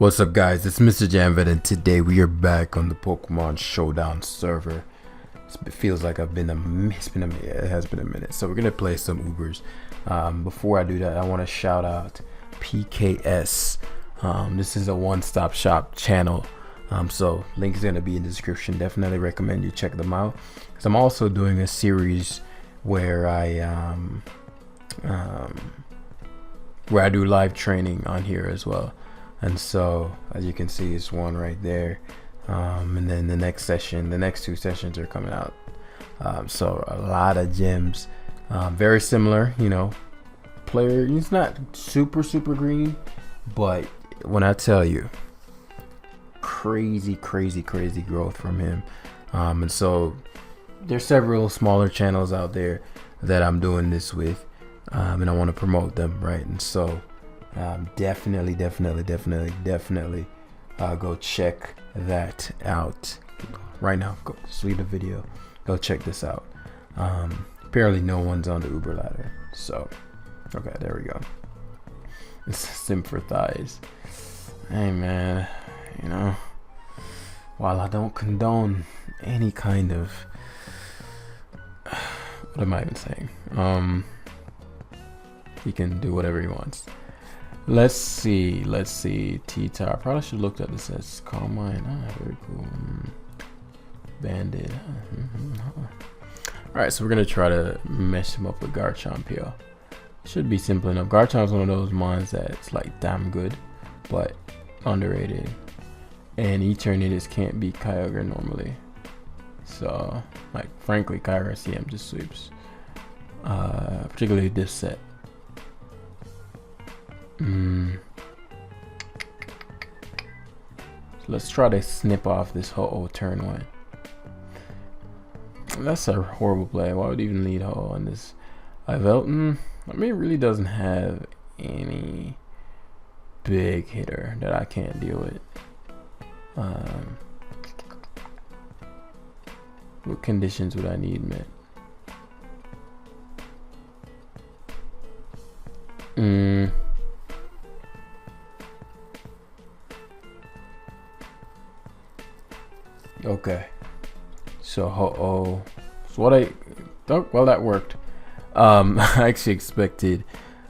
What's up, guys? It's Mr. Janvet, and today we are back on the Pokemon Showdown server. It feels like it has been a minute. So we're gonna play some Ubers. Before I do that, I want to shout out PKS. This is a one-stop shop channel. So link is gonna be in the description. Definitely recommend you check them out. Because I'm also doing a series where I do live training on here as well. And so, as you can see, it's one right there. And then the next two sessions are coming out. So a lot of gyms, very similar, player. He's not super green, but when I tell you, crazy growth from him. And so there's several smaller channels out there that I'm doing this with, and I want to promote them, right? And so definitely go check that out right now. Go leave the video, go check this out. Apparently no one's on the Uber ladder, so okay, there we go. It's sim for thighs. Hey man, while I don't condone any kind of what am I even saying, he can do whatever he wants. Let's see. T-Tar. Probably should have looked at this as Calm Mind. Very cool. Bandit. Alright, so we're gonna try to mesh him up with Garchomp here. Should be simple enough. Garchomp's one of those mons that's like damn good, but underrated. And Eternatus can't beat Kyogre normally. So, like, frankly, Kyogre CM just sweeps. Particularly this set. So let's try to snip off this Ho-Oh turn one. That's a horrible play. Why would even lead Ho-Oh on this? Velton, I mean, it really doesn't have any big hitter that I can't deal with. What conditions would I need met? Okay, so Ho-Oh. So what well, that worked. I actually expected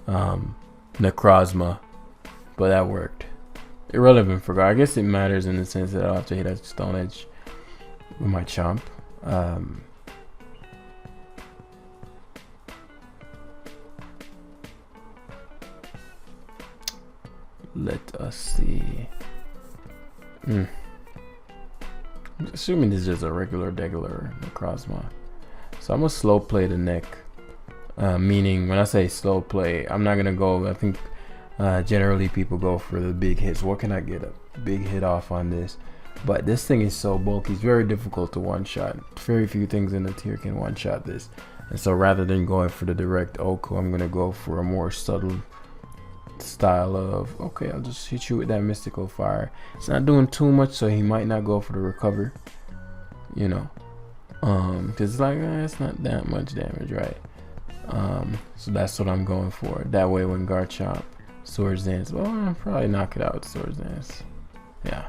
Necrozma, but that worked. Irrelevant for God. I guess it matters in the sense that I'll have to hit a Stone Edge with my Chomp. Let us see. I'm assuming this is just a regular Necrozma. So I'm gonna slow play the neck. Meaning, when I say slow play, I'm not gonna go. I think generally people go for the big hits. What can I get a big hit off on this? But this thing is so bulky, it's very difficult to one shot. Very few things in the tier can one shot this. And so rather than going for the direct Oko, I'm gonna go for a more subtle style of, okay, I'll just hit you with that mystical fire. It's not doing too much, so he might not go for the recover, because it's like, it's not that much damage, right? So that's what I'm going for. That way when Garchomp Swords Dance, well, I'll probably knock it out with Swords Dance. Yeah,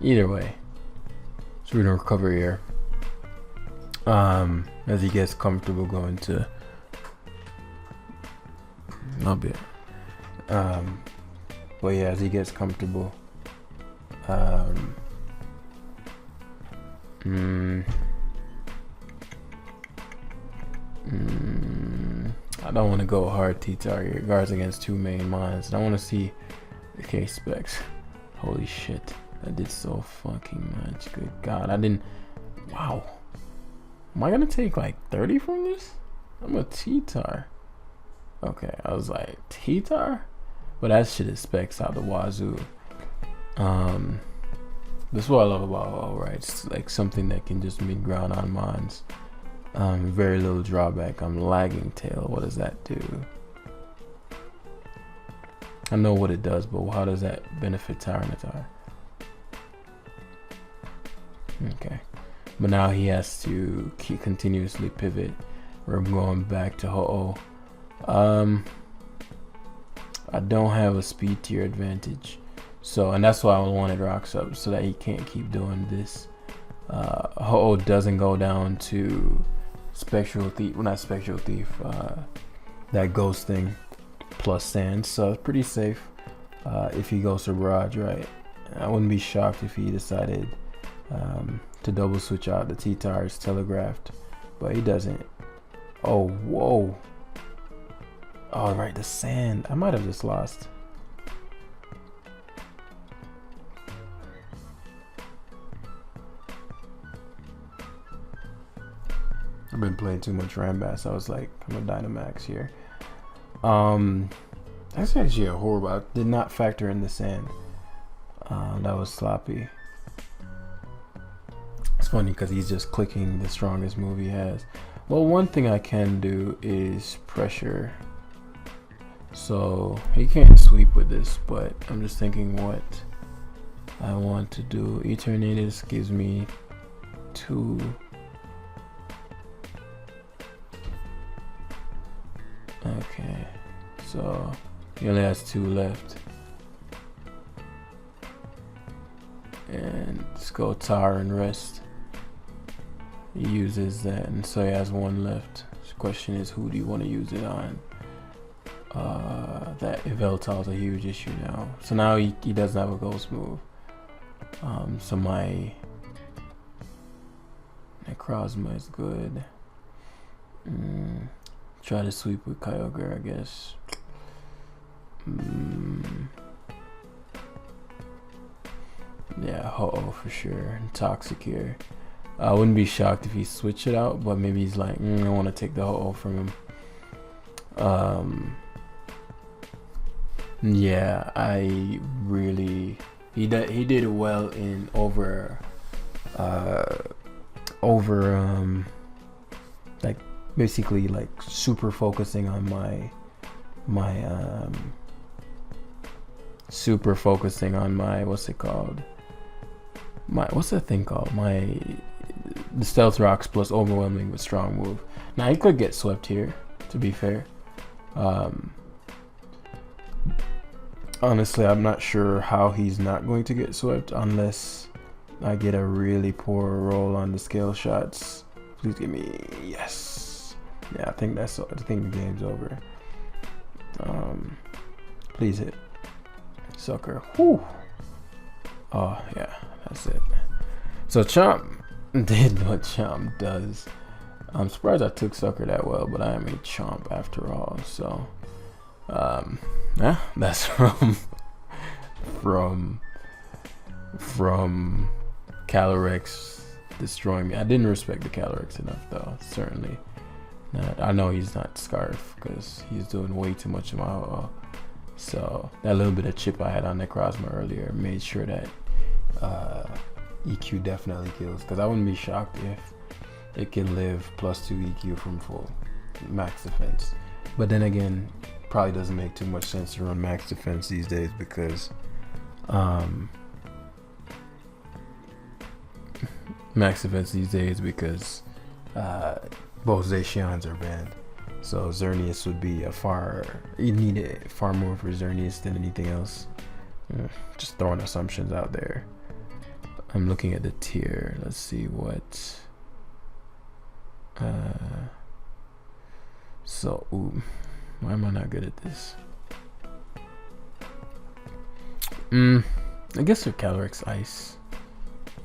either way, so we're gonna recover here as he gets comfortable going to a bit. But yeah, as he gets comfortable, I don't want to go hard T-Tar here. Guards against two main mons. I want to see the K specs. Holy shit, that did so fucking much. Good God, I didn't. Wow, am I gonna take like 30 from this? I'm a T-Tar. Okay, I was like, T-Tar? But that shit is specs out the wazoo. This is what I love about Ho-Oh, right? It's like something that can just meet ground on mons. Very little drawback. I'm lagging tail. What does that do? I know what it does, but how does that benefit Tyranitar? Okay, but now he has to continuously pivot. We're going back to Ho-Oh. I don't have a speed tier advantage, So, and that's why I wanted rocks up, so that he can't keep doing this. Ho-Oh doesn't go down to Spectral Thief, well, not Spectral Thief, that ghost thing plus sand, so it's pretty safe if he goes to Barrage, right? I wouldn't be shocked if he decided to double switch out the T-Tires Telegraphed, but he doesn't. Oh, whoa. Oh, right, the sand. I might have just lost. I've been playing too much Rambass. I was like, I'm a Dynamax here. That's actually a horrible. I did not factor in the sand. That was sloppy. It's funny because he's just clicking the strongest move he has. Well, one thing I can do is pressure. So he can't sweep with this, but I'm just thinking what I want to do. Eternatus gives me 2. Okay, so he only has 2 left. And let's go Tower and Rest. He uses that, and so he has 1 left. The question is, who do you want to use it on? That Yveltal's a huge issue now. So now he doesn't have a ghost move. So my Necrozma is good. Try to sweep with Kyogre, I guess. Yeah, Ho-Oh for sure. And Toxic here. I wouldn't be shocked if he switched it out, but maybe he's like, I want to take the Ho-Oh from him. Yeah, I really he did well in over like basically like super focusing on my what's it called, what's that thing called, the Stealth Rocks plus overwhelming with strong move. Now he could get swept here, to be fair. Honestly, I'm not sure how he's not going to get swept unless I get a really poor roll on the scale shots. Please give me yes. Yeah, I think the game's over. Please hit. Sucker. Whew. Oh yeah, that's it. So Chomp did what Chomp does. I'm surprised I took Sucker that well, but I am a Chomp after all. So yeah, that's from Calyrex destroying me. I didn't respect the Calyrex enough though, certainly. I know he's not Scarf because he's doing way too much of my so that little bit of chip I had on Necrozma earlier made sure that EQ definitely kills, because I wouldn't be shocked if it can live +2 EQ from full max defense. But then again, probably doesn't make too much sense to run max defense these days because both Zacians are banned. So Xerneas would be you need it far more for Xerneas than anything else. Just throwing assumptions out there. I'm looking at the tier. Let's see what. Why am I not good at this? I guess for Calyrex Ice,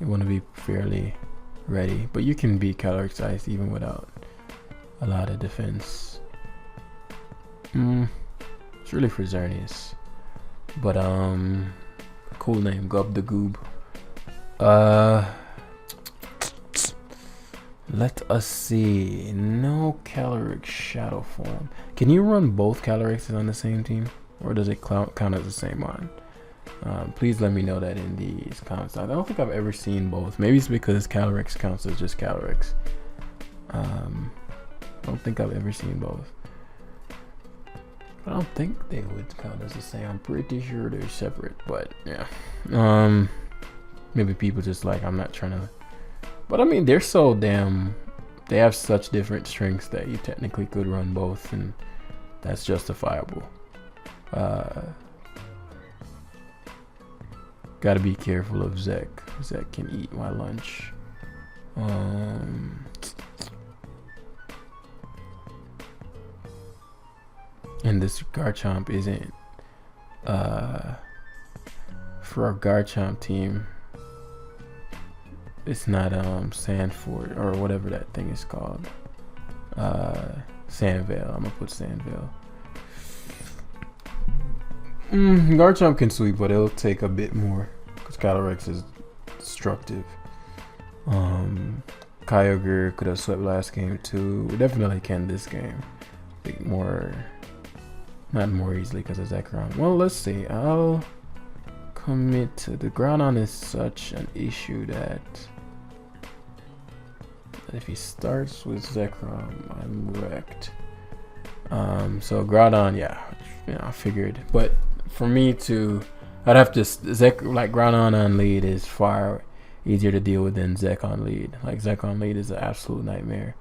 you want to be fairly ready, but you can beat Calyrex Ice even without a lot of defense. It's really for Xerneas, but cool name, Gub the Goob. Let us see. No Calyrex Shadow Form. Can you run both Calyrexes on the same team, or does it count as the same one? Please let me know that in these comments. I don't think I've ever seen both. Maybe it's because Calyrex counts as just Calyrex. I don't think I've ever seen both. I don't think they would count as the same. I'm pretty sure they're separate, but yeah. Maybe people just like, I'm not trying to. But I mean, they're so damn. They have such different strengths that you technically could run both, and that's justifiable. Gotta be careful of Zek. Zek can eat my lunch. And this Garchomp isn't for our Garchomp team. It's not Sandford or whatever that thing is called. Sandvale. I'm gonna put Sandvale. Garchomp can sweep, but it'll take a bit more because Calyrex is destructive. Kyogre could have swept last game too. We definitely can this game. I think more, not more easily because of Zekrom. Well, let's see. I'll commit to the Groudon is such an issue that if he starts with Zekrom, I'm wrecked. So Groudon, yeah, I figured. But for me to, I'd have to like Groudon on lead is far easier to deal with than Zek on lead. Like Zek on lead is an absolute nightmare.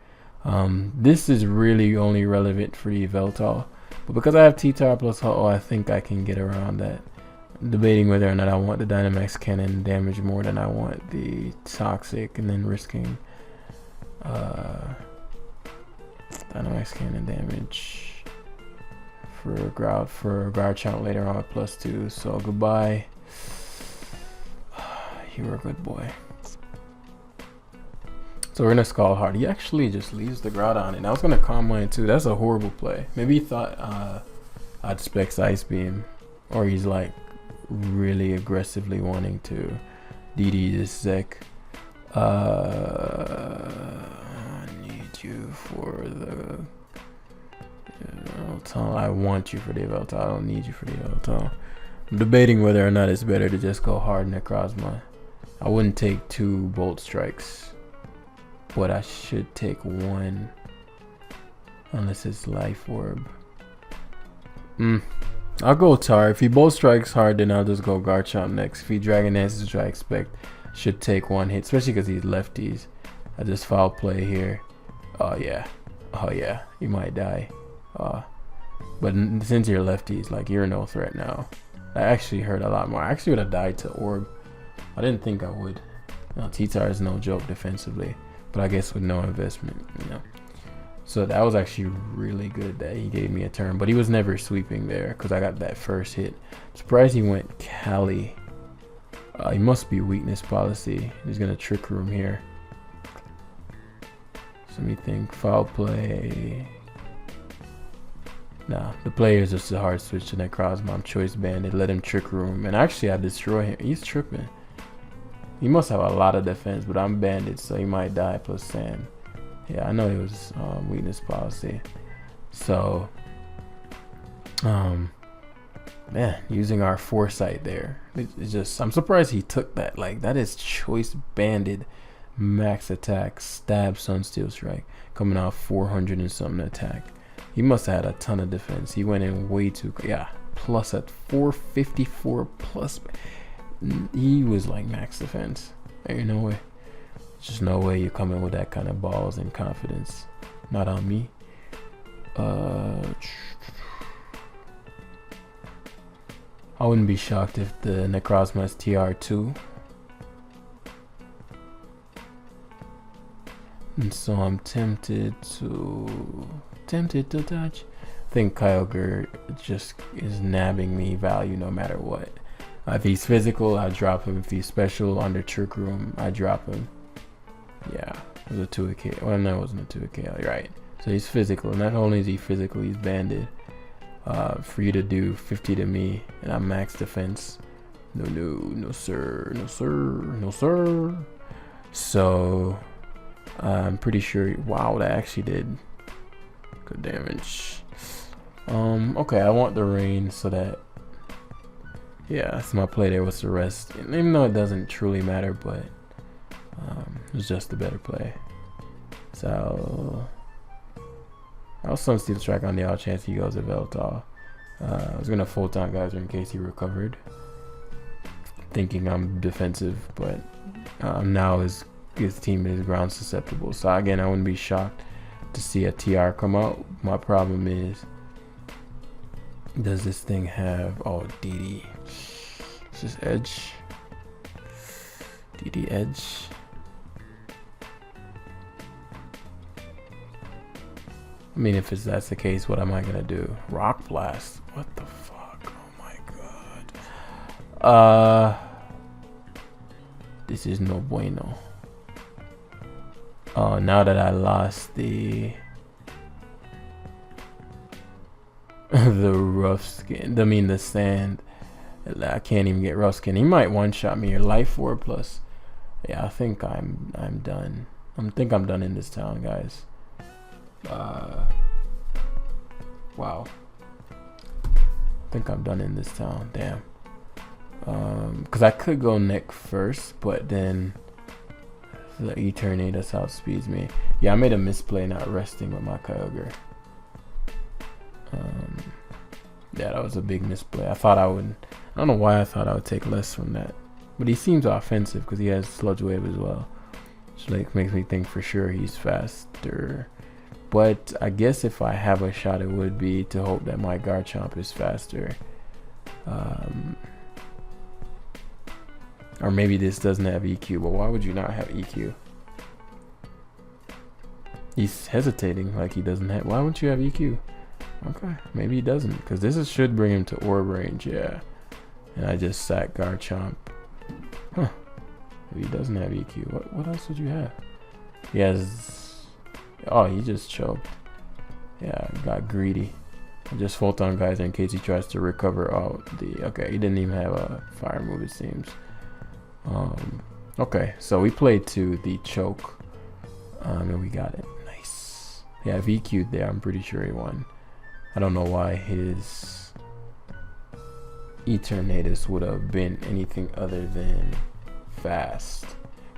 This is really only relevant for the Yveltal, but because I have T-Tar plus Ho, I think I can get around that. Debating whether or not I want the Dynamax Cannon damage more than I want the Toxic, and then risking Dynamax Cannon damage for Garchomp later on at +2. So goodbye. You were a good boy. So we're gonna Scald Hard. He actually just leaves the Groudon, and I was gonna Calm Mind too. That's a horrible play. Maybe he thought I'd Specs Ice Beam, or he's like really aggressively wanting to DD this Zek. I need you for the Yveltal. I want you for the Yveltal. I don't need you for the Yveltal. I'm debating whether or not it's better to just go hard Necrozma. I wouldn't take 2 Bolt Strikes, but I should take 1 unless it's Life Orb. I'll go Tar. If he Bolt Strikes hard, then I'll just go Garchomp next. If he Dragon Dances, which I expect, should take 1 hit, especially because he's lefties. I just Foul Play here. Oh yeah, you might die. But since you're lefties, like, you're no threat now. I actually hurt a lot more. I actually would have died to Orb. I didn't think I would. T-Tar is no joke defensively, but I guess with no investment, So that was actually really good that he gave me a turn, but he was never sweeping there because I got that first hit. I'm surprised he went Cali. He must be Weakness Policy. He's gonna Trick Room here. So let me think. Foul Play. Nah, the player is just a hard switch to Necrozma. I'm Choice Banded. Let him Trick Room, and actually I destroy him. He's tripping. He must have a lot of defense, but I'm banded, so he might die plus Sand. Yeah, I know it was Weakness Policy. So, man, using our Foresight there. It's just, I'm surprised he took that. Like, that is Choice Banded, max attack, stab, Sunsteel Strike, coming out 400 and something attack. He must have had a ton of defense. He went in way too, plus at 454 plus. He was like max defense. Ain't no way. Just no way you come in with that kind of balls and confidence. Not on me. I wouldn't be shocked if the Necrozma is TR2. And so I'm tempted to touch. I think Kyogre just is nabbing me value no matter what. If he's physical, I drop him. If he's special under Trick Room, I drop him. Yeah, it was a 2K. Well, no, it wasn't a 2K. You're right. So he's physical. Not only is he physical, he's banded. For you to do 50 to me, and I'm max defense. No, sir. So I'm pretty sure. Wow, that actually did good damage. Okay, I want the rain so that. Yeah, that's my play there. What's the rest? And even though it doesn't truly matter, but it's just a better play. So I'll Sunsteel Strike on the odd chance he goes to Yveltal. I was gonna Photon Geyser in case he recovered, thinking I'm defensive, but now his team is ground susceptible. So again, I wouldn't be shocked to see a TR come out. My problem is, does this thing have DD? It's just Edge. DD Edge. I mean, if that's the case, what am I gonna do? Rock Blast? What the fuck? Oh my god. This is no bueno. Oh, now that I lost the the rough skin, I mean the sand, I can't even get rough skin. He might one shot me or life 4+. Yeah, I think I'm done. I think I'm done in this town, guys. Wow. I think I'm done in this town. Damn. Because I could go neck first, but then the Eternatus outspeeds me. Yeah, I made a misplay not resting with my Kyogre. Yeah, that was a big misplay. I thought I would. I don't know why I thought I would take less from that, but he seems offensive because he has Sludge Wave as well, which like makes me think for sure he's faster. But I guess if I have a shot, it would be to hope that my Garchomp is faster. Or maybe this doesn't have EQ, but why would you not have EQ? He's hesitating like he doesn't have. Why wouldn't you have EQ? Okay, maybe he doesn't, because this should bring him to orb range, yeah. And I just sack Garchomp. Huh. If he doesn't have EQ, what else would you have? He has... Oh, he just choked. Yeah, got greedy. I just Photon Geyser in case he tries to recover all the... Okay, he didn't even have a fire move, it seems. Okay, so we played to the choke. And we got it. Nice. Yeah, if he EQ'd there, I'm pretty sure he won. I don't know why his Eternatus would have been anything other than fast.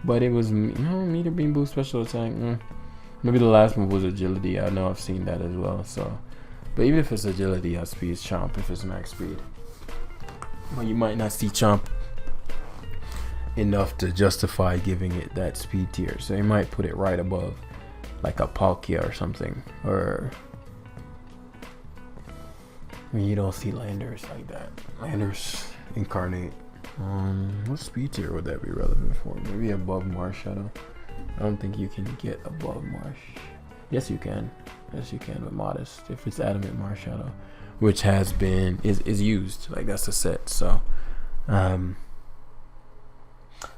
But it was, Meter Beam Boost Special Attack. Maybe the last move was Agility. I know I've seen that as well. So, but even if it's Agility, I'll speed Chomp if it's max speed. Well, you might not see Chomp enough to justify giving it that speed tier. So you might put it right above, like a Palkia or something. Or, I mean, you don't see Landers like that. Landers Incarnate. What speed tier would that be relevant for? Maybe above Marshadow. I don't think you can get above Marsh. Yes, you can. Yes, you can, but modest. If it's Adamant Marshadow, which has been is used, like that's a set. So, it's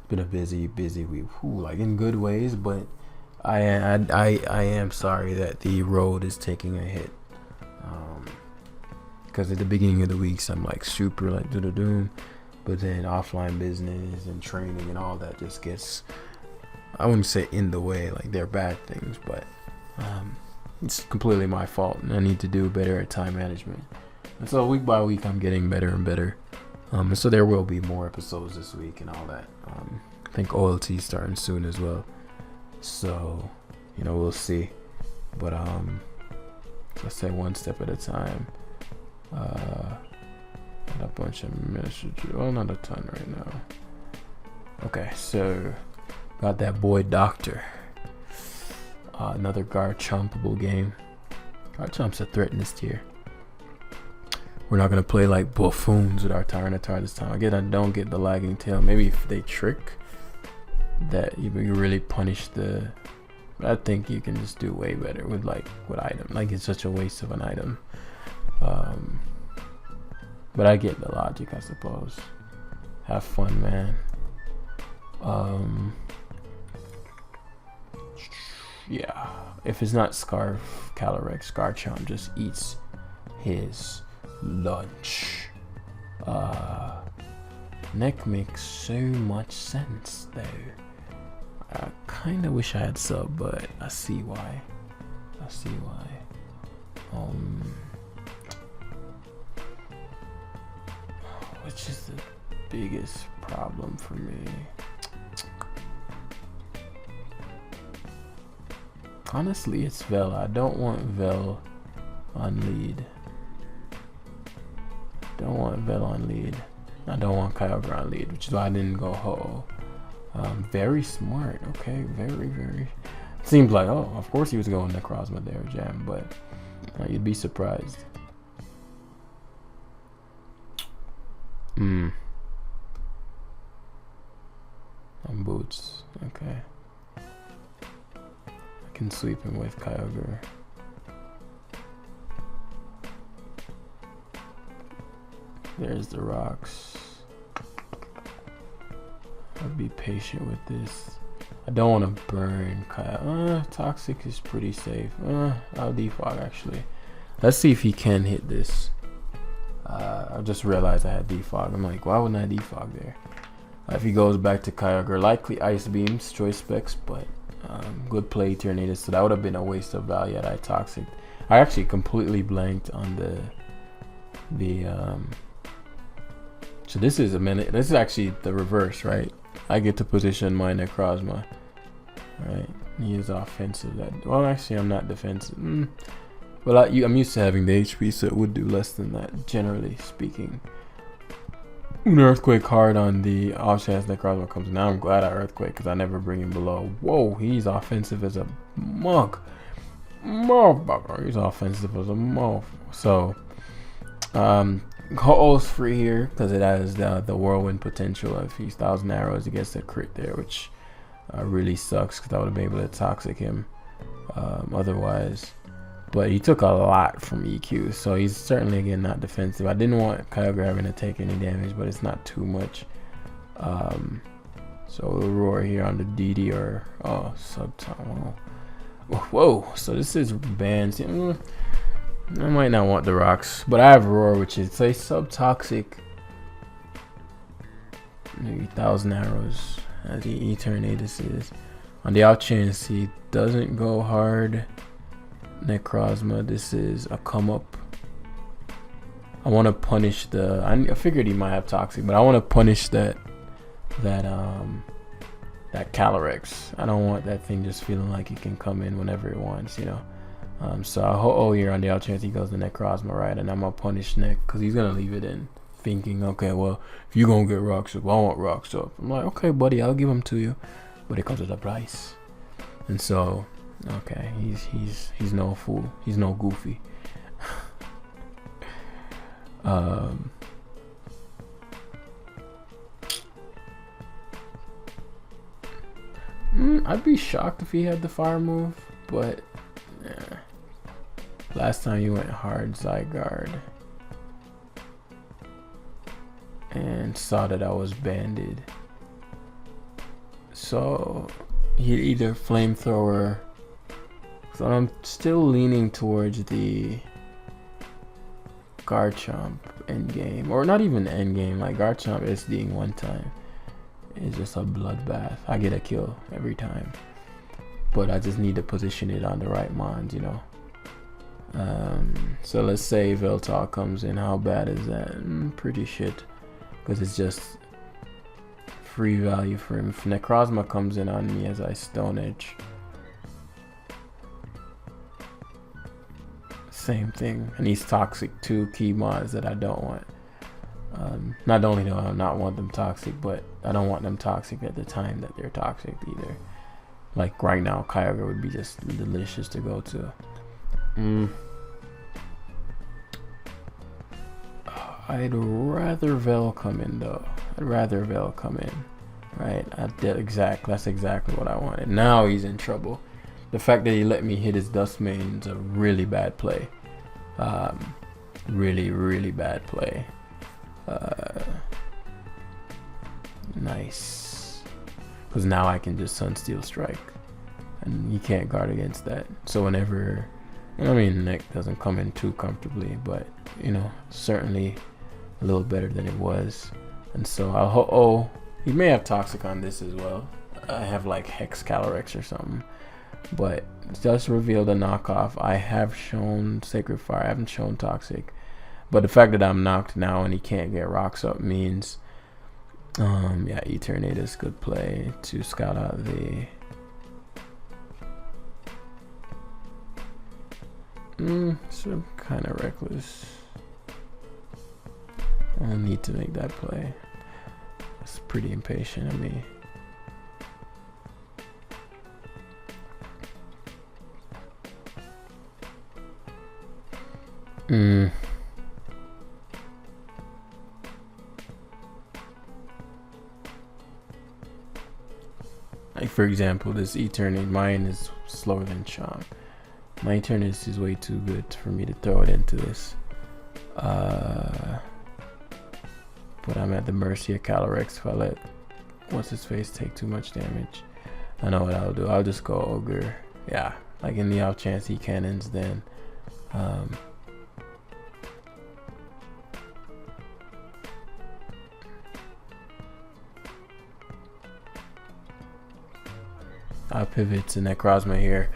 been a busy week. Like in good ways, but I am sorry that the road is taking a hit. Because at the beginning of the weeks, I'm like super like doom, but then offline business and training and all that just gets. I wouldn't say in the way, like they're bad things, but it's completely my fault, and I need to do better at time management. And so week by week, I'm getting better and better. And so there will be more episodes this week and all that. I think OLT starting soon as well. So, we'll see. But let's say one step at a time. Got a bunch of messages. Well, not a ton right now. Okay, so. Got that boy Doctor. Another Garchompable game. Garchomp's a threat in this tier. We're not gonna play like buffoons with our Tyranitar this time. Again, I don't get the lagging tail. Maybe if they trick, that you really punish the. I think you can just do way better with item. Like it's such a waste of an item. But I get the logic, I suppose. Have fun, man. Yeah, if it's not Scarf, Calyrex, Garchomp just eats his lunch. Neck makes so much sense though. I kinda wish I had sub, but I see why. Which is the biggest problem for me? Honestly, it's Vel. I don't want Vel on lead. I don't want Kyogre on lead, which is why I didn't go Ho. Very smart. Okay, very. Seems like, of course he was going Necrozma there, Jam, but you'd be surprised. on boots. Okay. I can sweep him with Kyogre. There's the rocks. I'll be patient with this. I don't want to burn Kyogre. Toxic is pretty safe. I'll defog actually. Let's see if he can hit this. I just realized I had defog. I'm like, why wouldn't I defog there? If he goes back to Kyogre, likely Ice Beams, Choice Specs, but good play Tornadus. So that would have been a waste of value had I Toxic. I actually completely blanked on the so this is a minute. This is actually the reverse, right? I get to position my Necrozma. Alright, he is offensive. Well, actually, I'm not defensive. Well, I'm used to having the HP, so it would do less than that, generally speaking. An Earthquake hard on the off chance Necrozma comes. Now I'm glad I Earthquake because I never bring him below. Whoa, he's offensive as a mug. Motherfucker, he's offensive as a motherfucker. So, Ho-Oh's free here because it has the whirlwind potential. If he's 1,000 arrows, he gets a crit there, which really sucks because I would have been able to toxic him otherwise. But he took a lot from EQ, so he's certainly, again, not defensive. I didn't want Kyogre having to take any damage, but it's not too much. So we'll roar here on the DD or Subtom. Whoa, so this is banned. I might not want the rocks, but I have roar, which is a subtoxic, maybe 1,000 arrows as the Eternatus is. On the off chance he doesn't go hard Necrozma, this is a come up. I want to punish I figured he might have toxic, but I want to punish that Calyrex. I don't want that thing just feeling like it can come in whenever it wants, you know. So I Ho-Oh here on the off chance he goes to Necrozma, right? And I'm gonna punish Nec because he's gonna leave it in, thinking, okay, well, if you gonna get rocks up, I want rocks up. I'm like, okay, buddy, I'll give them to you, but it comes with a price. And so, okay, he's no fool. He's no goofy. I'd be shocked if he had the fire move, but yeah. Last time you went hard Zygarde and saw that I was banded, so he either flamethrower. So I'm still leaning towards the Garchomp endgame, or not even endgame. Like Garchomp SDing one time is just a bloodbath. I get a kill every time, but I just need to position it on the right mons, you know. So let's say Veltal comes in. How bad is that? Pretty shit, because it's just free value for him. If Necrozma comes in on me as I Stone Edge, same thing. And he's toxic, 2 key mods that I don't want. Not only do I not want them toxic, but I don't want them toxic at the time that they're toxic either. Like right now, Kyogre would be just delicious to go to. I'd rather Vel come in though. I'd rather Vel come in. Right? That's exactly what I wanted. Now he's in trouble. The fact that he let me hit his Dustmane is a really bad play. Really, really bad play. Nice. Because now I can just Sunsteel Strike. And he can't guard against that. So whenever, I mean, Neck doesn't come in too comfortably, but, you know, certainly a little better than it was. And so I'll Ho-Oh. He may have Toxic on this as well. I have like Hex Calyrex or something. But just revealed a knockoff. I have shown Sacred Fire. I haven't shown Toxic. But the fact that I'm knocked now and he can't get rocks up means, yeah, Eternatus could play to scout out the. So kind of reckless. I'll need to make that play. It's pretty impatient of me. Like for example, this Eternity, mine is slower than Chomp. My Eternity is way too good for me to throw it into this. But I'm at the mercy of Calyrex if I let what's his face take too much damage. I know what I'll do. I'll just go Ogre. Yeah, like in the off chance he cannons, then I'll pivot to Necrozma here.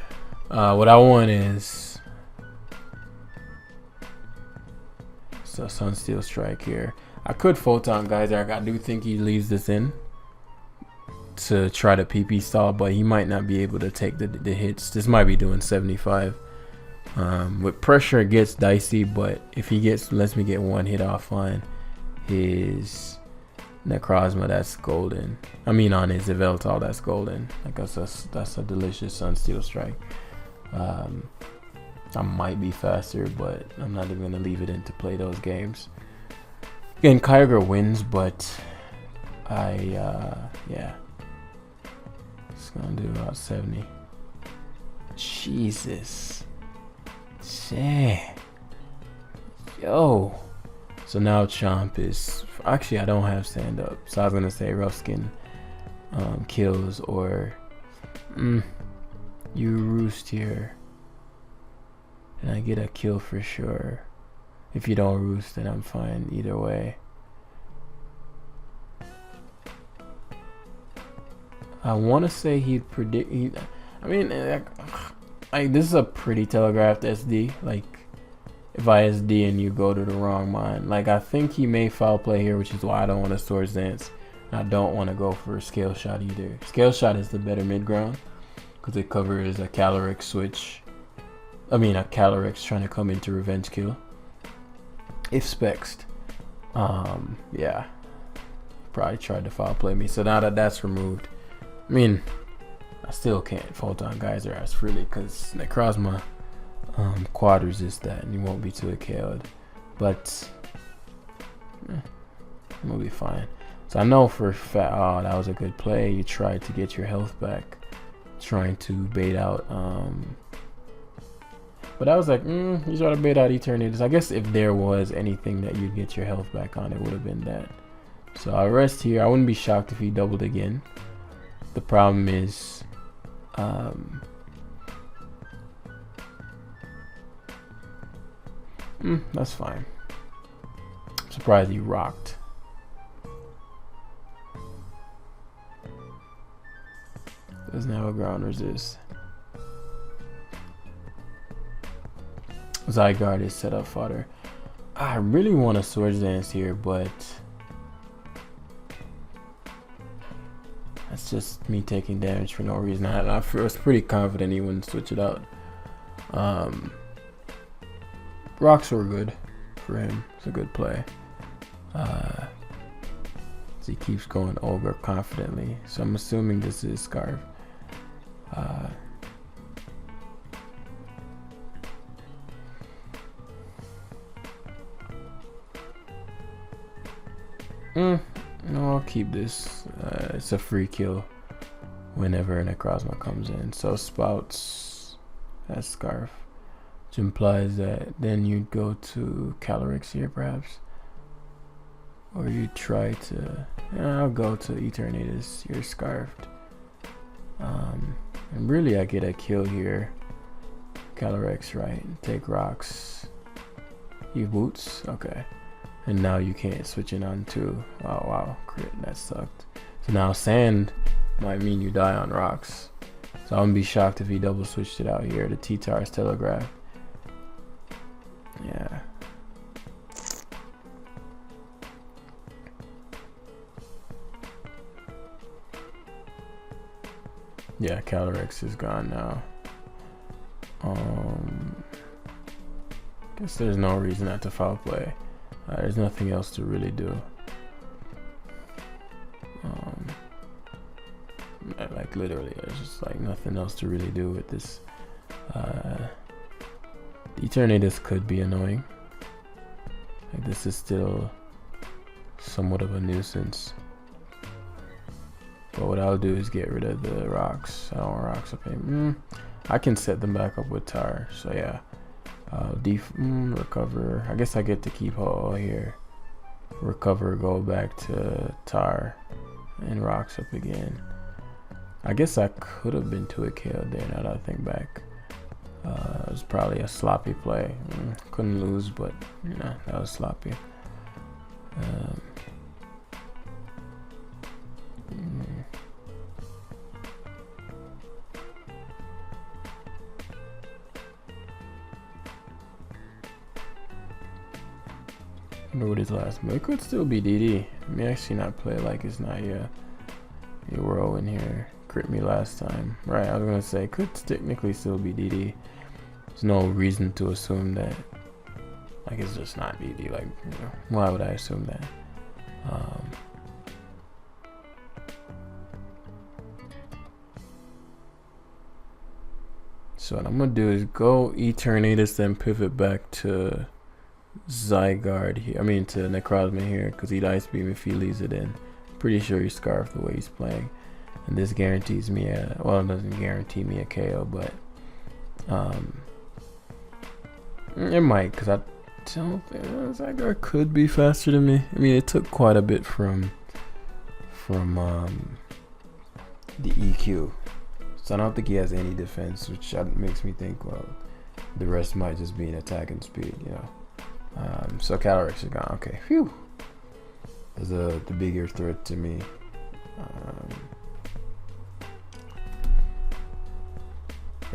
What I want is so Sunsteel Strike here. I could Photon Geyser. I do think he leaves this in to try to PP stall, but he might not be able to take the hits. This might be doing 75. With pressure it gets dicey, but if he lets me get one hit off on his Necrozma, that's golden. I mean on his Yveltal, that's golden. Like that's a delicious Sunsteel Strike. I might be faster, but I'm not even gonna leave it in to play those games. Again, Kyogre wins, but yeah, it's gonna do about 70. Jesus, shit, yo. So now Chomp is actually I don't have stand up, so I was gonna say Rough Skin kills or you roost here, and I get a kill for sure. If you don't roost, then I'm fine either way. I want to say he'd predict. I mean, like this is a pretty telegraphed SD. Like if I SD and you go to the wrong mind, like I think he may foul play here, which is why I don't want to Swords Dance. I don't want to go for a Scale Shot either. Scale Shot is the better mid ground because it covers a Calyrex switch. I mean a Calyrex trying to come into revenge kill. If spexed, yeah, probably tried to foul play me. So now that that's removed, I mean, I still can't Photon Geyser as freely because Necrozma quad resist that and you won't be too KO'd. But we'll be fine. So I know for a fact, oh, that was a good play. You tried to get your health back, trying to bait out. But I was like, you try to bait out Eternatus. I guess if there was anything that you'd get your health back on, it would have been that. So I'll rest here. I wouldn't be shocked if he doubled again. The problem is, that's fine. I'm surprised he rocked. Doesn't have a ground resist. Zygarde is set up fodder. I really want a Swords Dance here, but that's just me taking damage for no reason. I was pretty confident he wouldn't switch it out. Rocks were good for him. It's a good play. So he keeps going Ogre confidently. So I'm assuming this is Scarf. No, I'll keep this. It's a free kill whenever Necrozma comes in. So Spouts has Scarf, which implies that then you'd go to Calyrex here perhaps. Or you try to, I'll go to Eternatus, you're Scarfed. And really I get a kill here. Calyrex, right? Take rocks. You boots? Okay. And now you can't switch it on too. Oh wow, crit, that sucked. So now sand might mean you die on rocks. So I wouldn't be shocked if he double switched it out here. The T-Tar's Telegraph. Yeah. Yeah, Calyrex is gone now. Guess there's no reason not to foul play. There's nothing else to really do. Like literally, there's just like nothing else to really do with this. The Eternatus could be annoying. Like this is still somewhat of a nuisance. But what I'll do is get rid of the rocks. I don't want rocks up here. I can set them back up with tar. So yeah, recover. I guess I get to keep all here. Recover, go back to tar and rocks up again. I guess I could have been to a KO there now that I think back. It was probably a sloppy play. Couldn't lose, but you know, that was sloppy. I wonder what his last move. It could still be DD. I mean, actually not play like it's not your whirlwind here. Crit me last time. Right, I was gonna say could technically still be DD. There's no reason to assume that like it's just not DD. Like, you know, why would I assume that? So what I'm gonna do is go Eternatus, then pivot back to Zygarde here. I mean to Necrozma here, because he'd Ice Beam if he leaves it in. Pretty sure he's Scarf the way he's playing. And this guarantees me a, well, it doesn't guarantee me a KO, but it might, because I don't think Zygarde could be faster than me. I mean, it took quite a bit from the EQ. So I don't think he has any defense, which makes me think, well, the rest might just be an attack and speed, you know. So Calyrex is gone. Okay, phew. Is the bigger threat to me.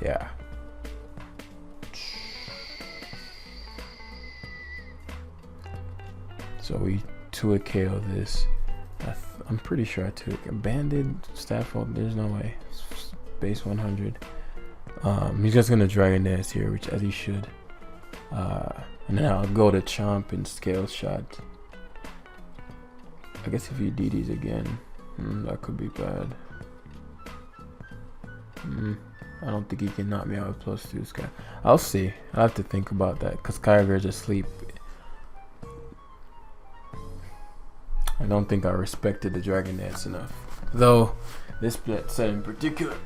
Yeah. So we 2 KO this. I'm pretty sure I took a banded staff. There's no way. Base 100. He's just gonna Dragon Dance here, which as he should. And then I'll go to Chomp and Scale Shot. I guess if he DDs again, that could be bad. I don't think he can knock me out with +2 Sky. I'll see. I'll have to think about that because Kyogre's asleep. I don't think I respected the Dragon Dance enough. Though, this set in particular.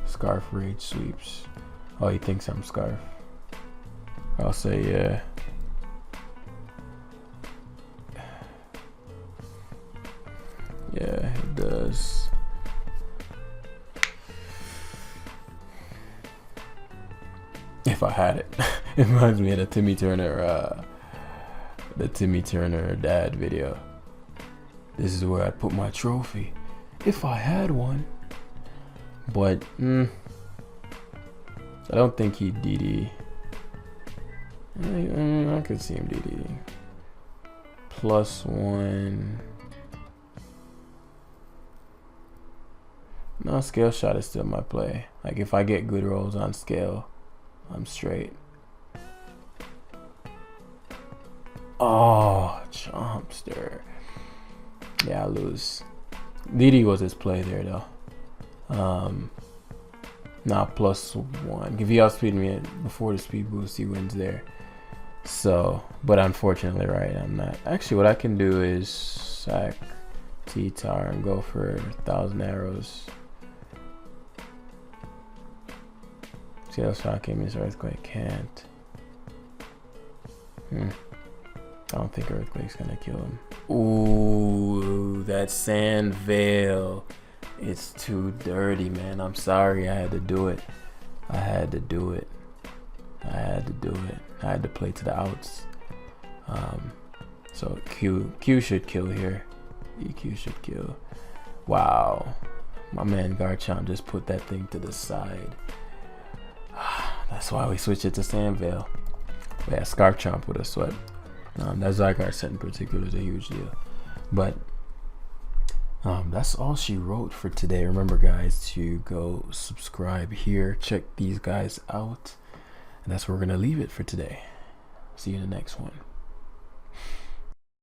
Scarf Rage sweeps. Oh, he thinks I'm Scarf. I'll say yeah. Yeah, it does. If I had it. It reminds me of the Timmy Turner dad video. This is where I put my trophy. If I had one. But I don't think he'd DD. I could see him DD. +1. No, Scale Shot is still my play. Like if I get good rolls on Scale, I'm straight. Oh, Chompster. Yeah, I lose. DD was his play there though. Now +1. If he outspeed me before the speed boost, he wins there. So, but unfortunately, right, I'm not. Actually, what I can do is sack T-Tar and go for 1,000 arrows. Scale Shot came in, Earthquake can't. I don't think Earthquake's gonna kill him. Ooh, that Sand Veil. It's too dirty, man. I'm sorry. I had to do it. I had to do it. I had to play to the outs. So Q should kill here. EQ should kill. Wow. My man Garchomp just put that thing to the side. That's why we switched it to Sand Veil. Yeah, Scarf Chomp with a sweat. That Zygarde set in particular is a huge deal. But that's all she wrote for today. Remember, guys, to go subscribe here. Check these guys out. And that's where we're going to leave it for today. See you in the next one.